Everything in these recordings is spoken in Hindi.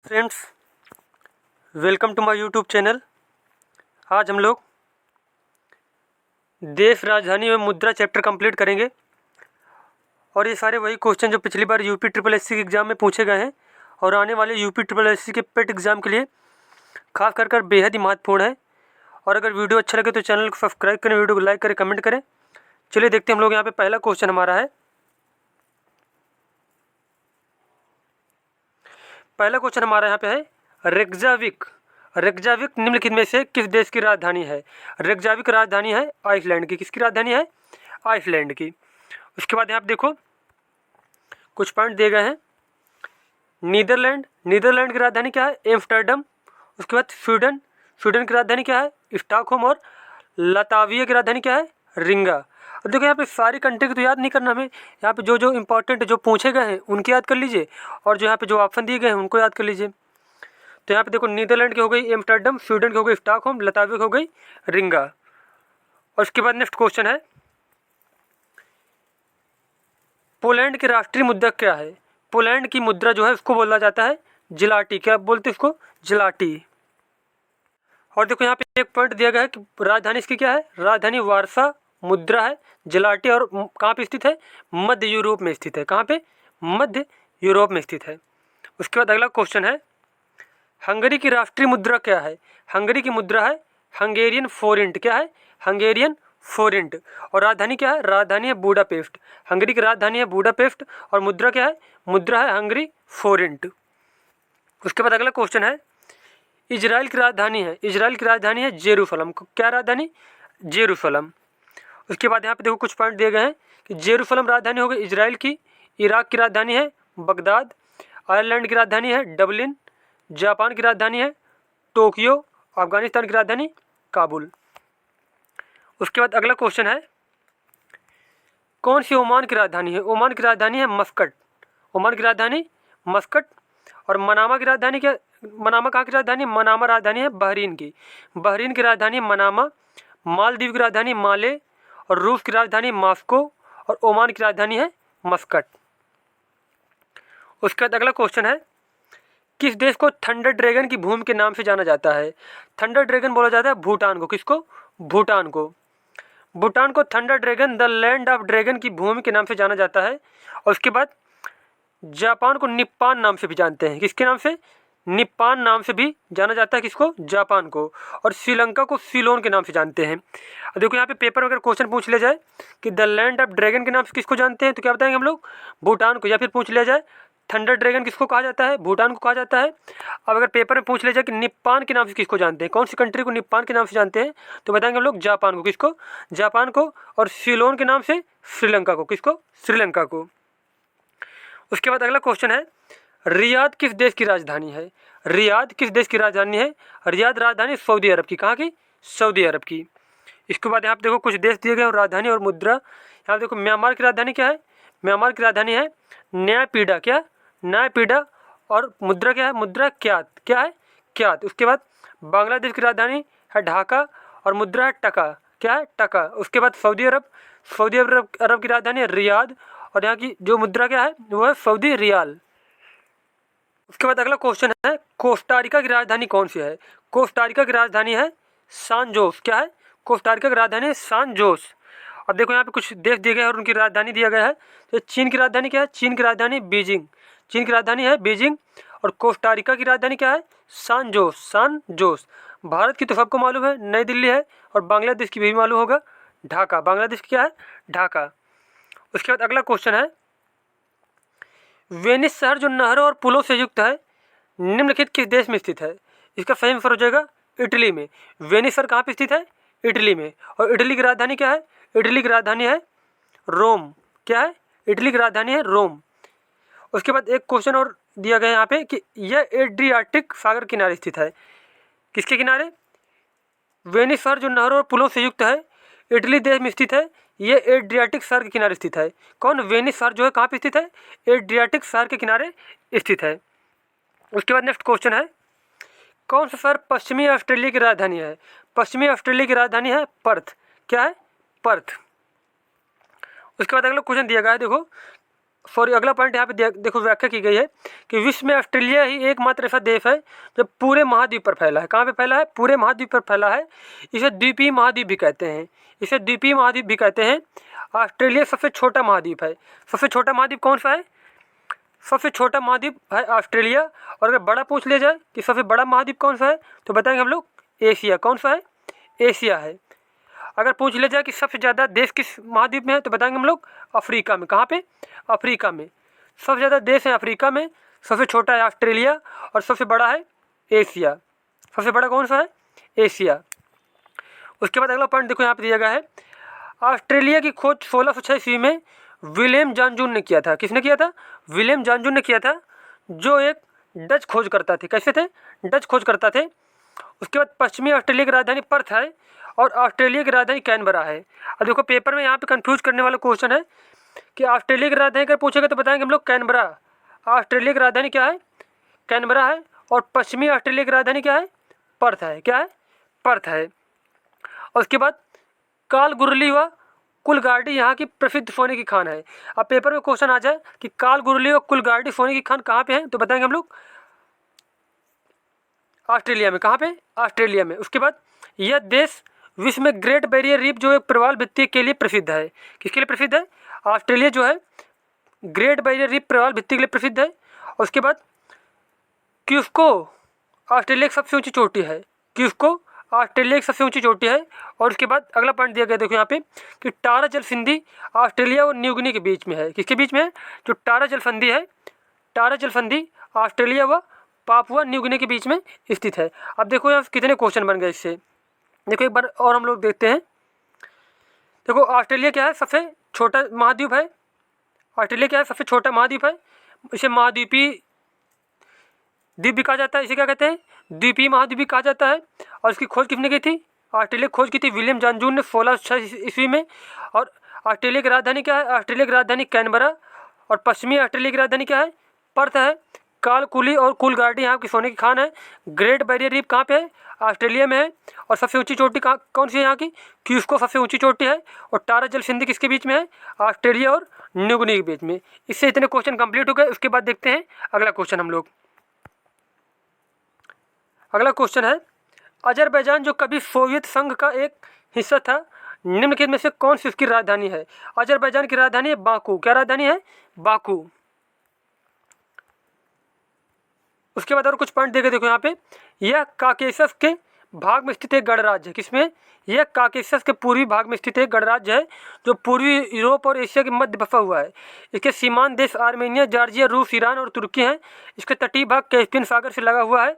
Friends, welcome to my YouTube channel. आज हम लोग देश राजधानी में मुद्रा चैप्टर कंप्लीट करेंगे और ये सारे वही क्वेश्चन जो पिछली बार यूपी ट्रिपल एससी के एग्ज़ाम में पूछे गए हैं और आने वाले यूपी ट्रिपल एससी के पेट एग्ज़ाम के लिए खास कर बेहद ही महत्वपूर्ण है। और अगर वीडियो अच्छा लगे तो चैनल को सब्सक्राइब करें, वीडियो को लाइक करें, कमेंट करें। चलिए देखते हैं हम लोग यहाँ पे पहला क्वेश्चन हमारा है। पहला क्वेश्चन हमारा यहाँ पे है, रेकजाविक रेकजाविक निम्नलिखित में से किस देश की राजधानी है? रेकजाविक राजधानी है आइसलैंड की। किसकी राजधानी है? आइसलैंड की। उसके बाद यहाँ पे देखो कुछ पॉइंट दिए गए हैं। नीदरलैंड की राजधानी क्या है? एम्स्टर्डम। उसके बाद स्वीडन की राजधानी क्या है? स्टॉकहोम। और लताविया की राजधानी क्या है? रिंगा। अब देखो यहाँ पे सारी कंट्री को तो याद नहीं करना हमें, यहाँ पे जो जो इंपॉर्टेंट जो पूछे गए हैं उनकी याद कर लीजिए और जो यहाँ पे जो ऑप्शन दिए गए हैं उनको याद कर लीजिए। तो यहाँ पे देखो नीदरलैंड की हो गई एम्स्टर्डम, स्वीडन की हो गई स्टॉकहोम, लताविया की हो गई रिंगा। और उसके बाद नेक्स्ट क्वेश्चन है, पोलैंड की राष्ट्रीय मुद्रा क्या है? पोलैंड की मुद्रा जो है उसको बोला जाता है जिलाटी। क्या बोलते हैं इसको? जिलाटी। और देखो यहाँ पे एक पॉइंट दिया गया है कि राजधानी इसकी क्या है? राजधानी वारसा मुद्रा है जिलाटी। और कहाँ पे स्थित है? मध्य यूरोप में स्थित है। कहाँ पे? मध्य यूरोप में स्थित है। उसके बाद अगला क्वेश्चन है, हंगरी की राष्ट्रीय मुद्रा क्या है? हंगरी की मुद्रा है हंगेरियन फोरिंट। क्या है? हंगेरियन फोरिंट। और राजधानी क्या है? राजधानी है बुडापेस्ट। हंगरी की राजधानी है बुडापेस्ट और मुद्रा क्या है? मुद्रा है हंगरी फोरिंट। उसके बाद अगला क्वेश्चन है, इजराइल की राजधानी है जेरूसलम। क्या राजधानी? जेरूसलम। उसके बाद यहाँ पे देखो कुछ पॉइंट दिए गए हैं कि जेरूसलम राजधानी हो गई इजराइल की। इराक की राजधानी है बगदाद। आयरलैंड की राजधानी है डबलिन। जापान की राजधानी है टोक्यो। अफगानिस्तान की राजधानी काबुल। उसके बाद अगला क्वेश्चन है, कौन सी ओमान की राजधानी है? ओमान की राजधानी है मस्कट। ओमान की राजधानी मस्कट। और मनामा की राजधानी क्या? मनामा कहाँ की राजधानी? मनामा राजधानी है बहरीन की। बहरीन की राजधानी है मनामा। मालदीव की राजधानी माले। और रूस की राजधानी मॉस्को। और ओमान की राजधानी है मस्कट। उसके बाद अगला क्वेश्चन है, किस देश को थंडर ड्रैगन की भूमि के नाम से जाना जाता है? थंडर ड्रैगन बोला जाता है भूटान को। किसको? भूटान को। भूटान को thunder dragon, the land of dragon की भूमि के नाम से जाना जाता है। और उसके बाद जापान को निप्पान नाम से भी जानते हैं। किसके नाम से? निप्पान नाम से भी जाना जाता है। किसको? जापान को। और श्रीलंका को सीलोन के नाम से जानते हैं। अब देखो यहाँ पे पेपर में अगर क्वेश्चन पूछ लिया जाए कि द लैंड ऑफ ड्रैगन के नाम से किसको जानते हैं तो क्या बताएंगे हम लोग? भूटान को। या फिर पूछ लिया जाए थंडर ड्रैगन किसको कहा जाता है? भूटान को कहा जाता है। अब अगर पेपर में पूछ लिया जाए कि निप्पान के नाम से किसको जानते हैं, कौन सी कंट्री को निप्पान के नाम से जानते हैं, तो बताएंगे हम लोग जापान को। किसको? जापान को। और सीलोन के नाम से श्रीलंका को। किसको? श्रीलंका को। उसके बाद अगला क्वेश्चन है, रियाद किस देश की राजधानी है? रियाद किस देश की राजधानी है? रियाद राजधानी सऊदी अरब की। कहाँ की? सऊदी अरब की। इसके बाद यहाँ पे देखो कुछ देश दिए गए और राजधानी और मुद्रा। यहाँ देखो म्यांमार की राजधानी क्या है? म्यांमार की राजधानी है न्यायपीड़ा। क्या? न्यायपीड़ा। और मुद्रा क्या है? मुद्रा क्यात। क्या है? क्यात। उसके बाद बांग्लादेश की राजधानी है ढाका और मुद्रा है टका। क्या है? टका। उसके बाद सऊदी अरब की राजधानी है रियाद और यहाँ की जो मुद्रा क्या है वो है सऊदी रियाल। उसके बाद अगला क्वेश्चन है, कोस्टारिका की राजधानी कौन सी है? कोस्टारिका की राजधानी है सान जोस। क्या है? कोस्टारिका की राजधानी है सान जोस। अब देखो यहाँ पे कुछ देश दिए गए हैं और उनकी राजधानी दिया गया है। तो चीन की राजधानी क्या है? चीन की राजधानी बीजिंग। चीन की राजधानी है बीजिंग। और कोस्टारिका की राजधानी क्या है? सान जोस। सान जोस। भारत की तो सबको मालूम है नई दिल्ली है और बांग्लादेश की भी मालूम होगा ढाका। बांग्लादेश की क्या है? ढाका। उसके बाद अगला क्वेश्चन है, वेनिस शहर जो नहरों और पुलों से युक्त है निम्नलिखित किस देश में स्थित है? इसका सही आंसर हो जाएगा इटली में। वेनिस शहर कहाँ पे स्थित है? इटली में। और इटली की राजधानी क्या है? इटली की राजधानी है रोम। क्या है? इटली की राजधानी है रोम। उसके बाद एक क्वेश्चन और दिया गया है यहाँ पे कि यह एड्रियाटिक सागर किनारे स्थित है। किसके किनारे? वेनिस शहर जो नहरों और पुलों से युक्त है इटली देश में स्थित है। ये एड्रियाटिक सागर के किनारे स्थित है। कौन? वेनिस शहर जो है कहाँ पे स्थित है? एड्रियाटिक सागर के किनारे स्थित है। उसके बाद नेक्स्ट क्वेश्चन है, कौन सा शहर पश्चिमी ऑस्ट्रेलिया की राजधानी है? पश्चिमी ऑस्ट्रेलिया की राजधानी है पर्थ। क्या है? पर्थ। उसके बाद अगला क्वेश्चन दिया गया है, देखो सॉरी अगला पॉइंट यहाँ पे देखो व्याख्या की गई है कि विश्व में ऑस्ट्रेलिया ही एकमात्र ऐसा देश है जो पूरे महाद्वीप पर फैला है। कहाँ पे फैला है? पूरे महाद्वीप पर फैला है। इसे द्वीपीय महाद्वीप भी कहते हैं। इसे द्वीपीय महाद्वीप भी कहते हैं। ऑस्ट्रेलिया सबसे छोटा महाद्वीप है। सबसे छोटा महाद्वीप कौन सा है? सबसे छोटा महाद्वीप है ऑस्ट्रेलिया। और अगर बड़ा पूछ लिया जाए कि सबसे बड़ा महाद्वीप कौन सा है, तो बताएंगे हम लोग एशिया। कौन सा है? एशिया है। अगर पूछ लिया जाए कि सबसे ज़्यादा देश किस महाद्वीप में है, तो बताएंगे हम लोग अफ्रीका में। कहाँ पे? अफ्रीका में। सबसे ज़्यादा देश है अफ्रीका में, सबसे छोटा है ऑस्ट्रेलिया और सबसे बड़ा है एशिया। सबसे बड़ा कौन सा है? एशिया। उसके बाद अगला पॉइंट देखो यहाँ पे दिया गया है, ऑस्ट्रेलिया की खोज 1606 ईस्वी में विलियम जॉन ने किया था। किसने किया था? विलियम जॉन ने किया था, जो एक डच खोजकर्ता थे। कैसे थे? डच खोजकर्ता थे। उसके बाद पश्चिमी ऑस्ट्रेलिया की राजधानी पर्थ है और ऑस्ट्रेलिया की राजधानी कैनबरा है। अब देखो पेपर में यहाँ पे कंफ्यूज करने वाला क्वेश्चन है कि ऑस्ट्रेलिया की राजधानी अगर पूछेगा तो बताएंगे हम लोग कैनबरा। ऑस्ट्रेलिया की राजधानी क्या है? कैनबरा है। और पश्चिमी ऑस्ट्रेलिया की राजधानी क्या है? पर्थ है। क्या है? पर्थ है। और उसके बाद कालगुरली व कुलगार्डी यहाँ की प्रसिद्ध सोने की खान है। अब पेपर में क्वेश्चन आ जाए कि कालगुरली और कुलगार्डी सोने की खान कहाँ पे है, तो बताएंगे हम लोग ऑस्ट्रेलिया में। कहाँ पे? ऑस्ट्रेलिया में। उसके बाद यह देश विश्व में ग्रेट बैरियर रीफ जो एक प्रवाल भित्ति के लिए प्रसिद्ध है। किसके लिए प्रसिद्ध है? ऑस्ट्रेलिया जो है ग्रेट बैरियर रीफ प्रवाल भित्ति के लिए प्रसिद्ध है। और उसके बाद क्यूस्को ऑस्ट्रेलिया की सबसे ऊंची चोटी है। क्यूस्को ऑस्ट्रेलिया की सबसे ऊंची चोटी है। और उसके बाद अगला पॉइंट दिया गया देखो यहाँ पे कि टारा जल संधि ऑस्ट्रेलिया और न्यू गिनी के बीच में है। किसके बीच में है? जो टारा जल संधि है, टारा जल संधि ऑस्ट्रेलिया व पापुआ न्यू गिनी के बीच में स्थित है। अब देखो यहाँ कितने क्वेश्चन बन गए इससे। देखो एक बार और हम लोग देखते हैं। देखो ऑस्ट्रेलिया क्या है? सबसे छोटा महाद्वीप है। ऑस्ट्रेलिया क्या है? सबसे छोटा महाद्वीप है। इसे महाद्वीपीय द्वीप भी कहा जाता है। इसे क्या कहते हैं? द्वीपीय महाद्वीप भी कहा जाता है। और इसकी खोज किसने की थी? ऑस्ट्रेलिया खोज की थी विलियम जॉन ने 1606 ईस्वी में। और ऑस्ट्रेलिया की राजधानी क्या है? ऑस्ट्रेलिया की राजधानी कैनबरा। और पश्चिमी ऑस्ट्रेलिया की राजधानी क्या है? पर्थ है। कालकुली और कुलगार्डी यहाँ की सोने की खान है। ग्रेट बैरियर रीफ कहाँ पे है? ऑस्ट्रेलिया में है। और सबसे ऊंची चोटी कहाँ कौन सी है यहाँ की? क्यूस्को सबसे ऊंची चोटी है। और टारा जल संधि किसके बीच में है? ऑस्ट्रेलिया और न्यू गिनी के बीच में। इससे इतने क्वेश्चन कंप्लीट हो गए। उसके बाद देखते हैं अगला क्वेश्चन हम लोग। अगला क्वेश्चन है, अजरबैजान जो कभी सोवियत संघ का एक हिस्सा था, निम्नलिखित में से कौन सी उसकी राजधानी है? अजरबैजान की राजधानी है बाकू। क्या राजधानी है? बाकू। उसके बाद और कुछ पॉइंट देखे देखो यहाँ पे, यह काकेशस के भाग में स्थित एक गणराज्य है। किसमें? यह काकेशस के पूर्वी भाग में स्थित एक गणराज्य है जो पूर्वी यूरोप और एशिया के मध्य बसा हुआ है। इसके सीमांत देश आर्मेनिया, जॉर्जिया, रूस, ईरान और तुर्की हैं। इसके तटीय भाग कैस्पियन सागर से लगा हुआ है।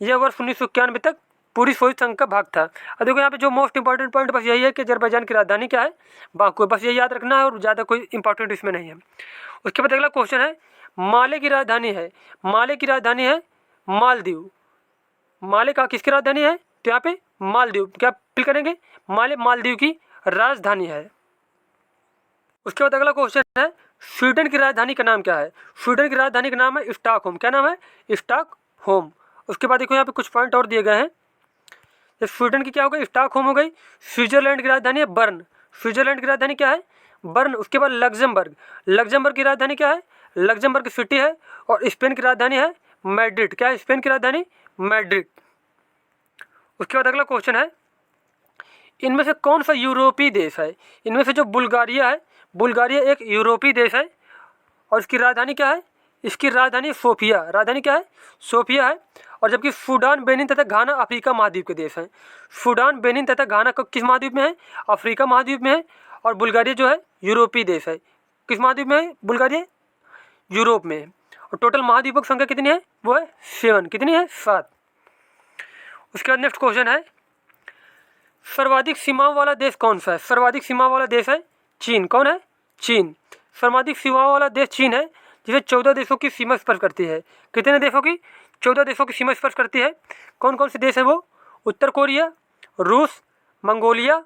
यह वर्ष 1991 तक पूरी सोवियत संघ का भाग था। और देखो यहाँ पे जो मोस्ट इंपॉर्टेंट पॉइंट बस यही है कि अजरबैजान की राजधानी क्या है? बाकू है। बस ये याद रखना है और ज़्यादा कोई इंपॉर्टेंट इसमें नहीं है। उसके बाद अगला क्वेश्चन है, माले की राजधानी है। माले की राजधानी है मालदीव। माले का किसकी राजधानी है? तो यहाँ पे मालदीव। क्या फिल करेंगे? माले मालदीव की राजधानी है। उसके बाद अगला क्वेश्चन है, स्वीडन की राजधानी का नाम क्या है? स्वीडन की राजधानी का नाम है स्टॉकहोम। क्या नाम है? स्टॉकहोम। उसके बाद देखो यहाँ पे कुछ पॉइंट और दिए गए हैं। स्वीडन की क्या हो गई? स्टॉकहोम हो गई। स्विट्जरलैंड की राजधानी है बर्न। स्विट्जरलैंड की राजधानी क्या है? बर्न। उसके बाद लग्जमबर्ग। लग्जमबर्ग की राजधानी क्या है? लग्जमबर्ग सिटी है। और स्पेन की राजधानी है मैड्रिड। क्या है स्पेन की राजधानी? मैड्रिड। उसके बाद अगला क्वेश्चन है, इनमें से कौन सा यूरोपीय देश है? इनमें से जो बुल्गारिया है, बुल्गारिया एक यूरोपीय देश है। और इसकी राजधानी क्या है? इसकी राजधानी सोफिया। राजधानी क्या है? सोफिया है। और जबकि सूडान, बेनिन तथा घाना अफ्रीका महाद्वीप के देश हैं। सूडान, बेनिन तथा घाना किस महाद्वीप में है? अफ्रीका महाद्वीप में है। और बुल्गारिया जो है यूरोपीय देश है। किस महाद्वीप में है बुल्गारिया? यूरोप में है। और टोटल महाद्वीपों की संख्या कितनी है? वो है 7। कितनी है? 7। उसके बाद नेक्स्ट क्वेश्चन है, सर्वाधिक सीमाओं वाला देश कौन सा है? सर्वाधिक सीमाओं वाला देश है चीन। कौन है? चीन। सर्वाधिक सीमाओं वाला देश चीन है, जिसे 14 देशों की सीमा स्पर्श करती है। कितने देशों की? 14 देशों की सीमा स्पर्श करती है। कौन कौन से देश हैं वो? उत्तर कोरिया, रूस, Mongolia,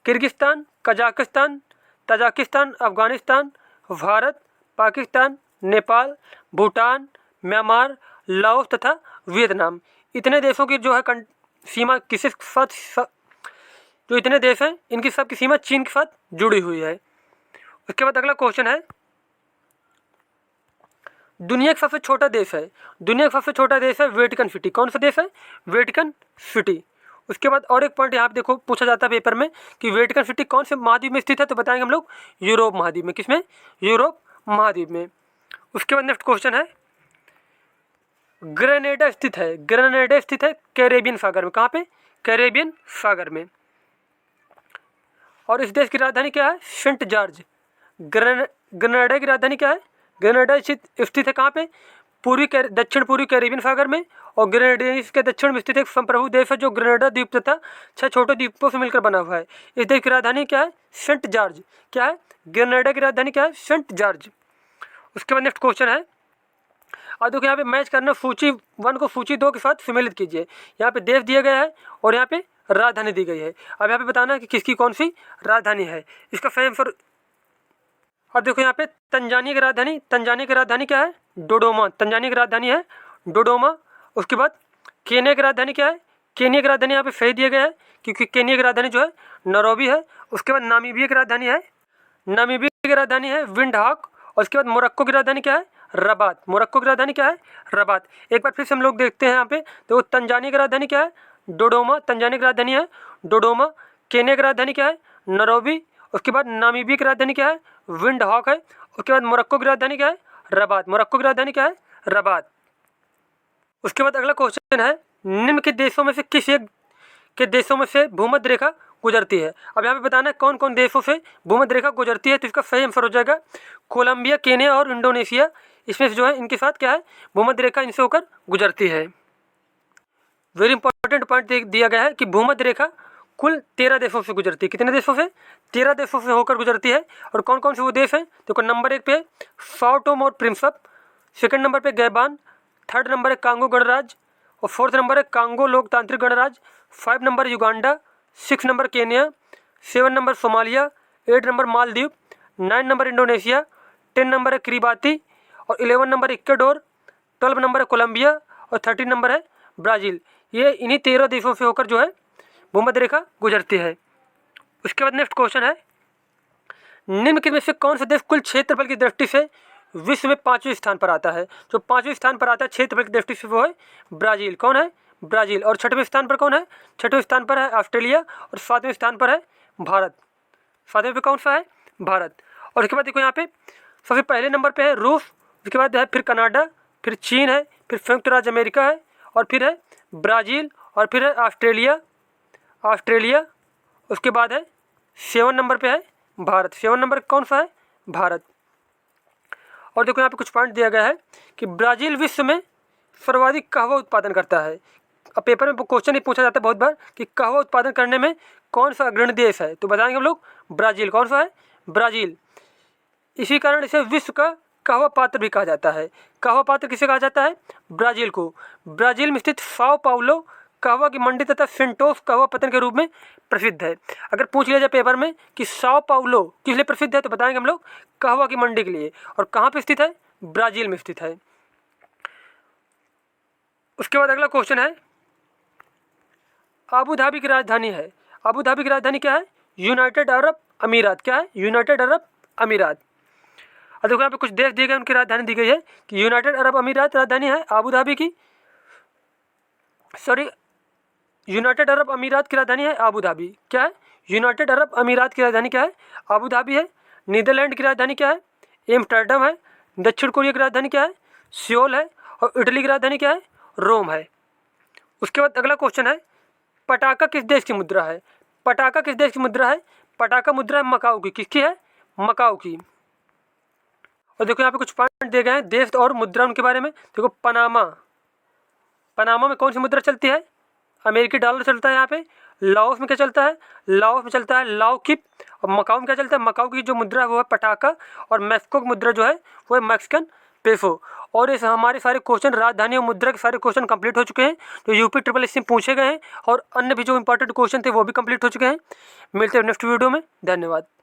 Kyrgyzstan, Kazakhstan, Tajikistan, Afghanistan, Bharat, Pakistan, Nepal, Bhutan, Myanmar, Laos तथा वियतनाम। इतने देशों की जो है सीमा किसी साथ, जो इतने देश हैं इनकी सबकी सीमा चीन के साथ जुड़ी हुई है। उसके बाद अगला क्वेश्चन है, दुनिया का सबसे छोटा देश है, दुनिया का सबसे छोटा देश है वेटिकन सिटी। कौन सा देश है? Vatican city. उसके बाद और एक पॉइंट यहाँ पे देखो पूछा जाता है पेपर में कि वेटिकन सिटी कौन से महाद्वीप में स्थित है, तो बताएंगे हम लोग यूरोप महाद्वीप में। किसमें? यूरोप महाद्वीप में। उसके बाद नेक्स्ट क्वेश्चन है, ग्रेनेडा स्थित है, ग्रेनेडा स्थित है कैरेबियन सागर में। कहाँ पे? कैरेबियन सागर में। और इस देश की राजधानी क्या है? Saint George. ग्रेनेडा की राजधानी क्या है? ग्रेनेडा स्थित है कहाँ पे? दक्षिण पूर्वी कैरेबियन सागर में। और ग्रेनेडियंस के दक्षिण में स्थित एक संप्रभु देश है जो ग्रेनेडा द्वीप तथा 6 छोटे द्वीपों से मिलकर बना हुआ है। इस देश की राजधानी क्या है? Saint George. क्या है? ग्रेनेडा की राजधानी क्या है? Saint George. उसके बाद नेक्स्ट क्वेश्चन है, अब देखो यहाँ पे मैच करना, सूची 1 को सूची 2 के साथ सम्मिलित कीजिए। यहाँ पे देश दिया गया है और यहाँ पे राजधानी दी गई है। अब यहाँ पे बताना है कि किसकी कौन सी राजधानी है। इसका सही आंसर, अब देखो यहाँ पे तंजानिया की राजधानी, तंजानिया की राजधानी क्या है? डोडोमा। तंजानिया की राजधानी है डोडोमा। उसके बाद केन्या की राजधानी क्या है? केन्या की राजधानी यहाँ पे सही दिया गया है क्योंकि केन्या की राजधानी जो है नैरोबी है। उसके बाद नामीबिया की राजधानी है, नामीबिया की राजधानी है विंडहॉक। और उसके बाद मोरक्को की राजधानी क्या है? रबात। मोरक्को की राजधानी क्या है? रबात। एक बार फिर से हम लोग देखते हैं यहाँ पे, तो तंजानिया की राजधानी क्या है? डोडोमा। तंजानिया की राजधानी है डोडोमा। केन्या की राजधानी क्या है? नैरोबी। उसके बाद नामीबिया की राजधानी क्या है? विंडहॉक है। उसके बाद मोरक्को की राजधानी क्या है? रबात। मोरक्को की राजधानी क्या है? रबात। उसके बाद अगला क्वेश्चन है, निम्न के देशों में से किस एक के देशों में से भूमध्य रेखा गुजरती है। अब यहाँ पे बताना है कौन कौन देशों से भूमध्य रेखा गुजरती है। तो इसका सही आंसर हो जाएगा कोलंबिया, केन्या और इंडोनेशिया। इसमें से जो है इनके साथ क्या है? भूमध्य रेखा इनसे होकर गुजरती है। वेरी इंपॉर्टेंट पॉइंट दिया गया है कि भूमध्य रेखा कुल 13 देशों से गुजरती है। कितने देशों से? 13 देशों से होकर गुजरती है। और कौन कौन से वो देश हैं? देखो नंबर 1 पे साओ टोम और प्रिंसिप, सेकंड नंबर पे गैबान, थर्ड नंबर है कांगो गणराज्य और फोर्थ नंबर है कांगो लोकतांत्रिक गणराज्य, 5 number Uganda, 6 number Kenya, 7 number Somalia, 8 number Maldives, 9 number Indonesia, 10 number है किरिबाती और 11 नंबर इक्वाडोर, 12 नंबर है कोलंबिया और 13 नंबर है ब्राज़ील। ये इन्हीं 13 देशों से होकर जो है भूमध्य रेखा गुजरती है। उसके बाद नेक्स्ट क्वेश्चन है, निम्न में से कौन सा देश कुल क्षेत्रफल की दृष्टि से विश्व में 5वें स्थान पर आता है। जो 5वें स्थान पर आता है क्षेत्रफल की दृष्टि से वो है ब्राज़ील। कौन है? ब्राज़ील। और 6वें स्थान पर कौन है? 6वें स्थान पर है ऑस्ट्रेलिया और 7वें स्थान पर है भारत। 7वें पे कौन सा है? भारत। और उसके बाद देखो यहाँ पे सबसे पहले नंबर पे है रूस, उसके बाद है फिर कनाडा, फिर चीन है, फिर संयुक्त राज्य अमेरिका है और फिर है ब्राज़ील और फिर है ऑस्ट्रेलिया। उसके बाद है 7 नंबर पे है भारत। 7 नंबर कौन सा है? भारत। और देखो यहाँ पे कुछ पॉइंट दिया गया है कि ब्राज़ील विश्व में सर्वाधिक कहवा उत्पादन करता है। अब पेपर में क्वेश्चन ही पूछा जाता है बहुत बार कि कहवा उत्पादन करने में कौन सा अग्रणी देश है, तो बताएंगे हम लोग ब्राज़ील। कौन सा है? ब्राज़ील। इसी कारण इसे विश्व का कहवा पात्र भी कहा जाता है। कहवा पात्र किसे कहा जाता है? ब्राज़ील को। ब्राज़ील में स्थित साओ पाउलो कहवा की मंडी तथा सेंटोस कहवा पतन के रूप में प्रसिद्ध है। अगर पूछ लिया जाए पेपर में कि साओ पाउलो किस लिए प्रसिद्ध है, तो बताएंगे हम लोग कहवा की मंडी के लिए। और कहाँ पे स्थित है? ब्राज़ील में स्थित है। उसके बाद अगला क्वेश्चन है, अबू धाबी की राजधानी है। अबू धाबी की राजधानी क्या है? यूनाइटेड अरब अमीरात। क्या है? यूनाइटेड अरब अमीरात। और देखो यहाँ पे कुछ देश दिए गए, उनकी राजधानी दी गई है कि यूनाइटेड अरब अमीरात राजधानी है अबू धाबी की, यूनाइटेड अरब अमीरात की राजधानी है अबू धाबी। क्या है? यूनाइटेड अरब अमीरात की राजधानी क्या है? अबू धाबी है। नीदरलैंड की राजधानी क्या है? एम्स्टर्डम है। दक्षिण कोरिया की राजधानी क्या है? सियोल है। और इटली की राजधानी क्या है? रोम है। उसके बाद अगला क्वेश्चन है, पटाका किस देश की मुद्रा है? पटाका किस देश की मुद्रा है? पटाका मुद्रा है मकाऊ की। किसकी है? मकाऊ की। और देखो यहाँ पे कुछ पॉइंट दिए गए हैं देश और मुद्रा उनके बारे में। देखो पनामा में कौन सी मुद्रा चलती है? अमेरिकी डॉलर चलता है यहाँ पे। लाओस में क्या चलता है? लाओस में चलता है लाओकिप। और मकाऊ में क्या चलता है? मकाऊ की जो मुद्रा है वो है पटाका। और मैक्सिको की मुद्रा जो है वो है मैक्सिकन पेसो। और इस हमारे सारे क्वेश्चन राजधानी और मुद्रा के सारे क्वेश्चन कंप्लीट हो चुके हैं जो यूपी ट्रिपल एस से पूछे गए हैं। और अन्य भी जो इंपॉर्टेंट क्वेश्चन थे वो भी कंप्लीट हो चुके हैं। मिलते हैं नेक्स्ट वीडियो में। धन्यवाद।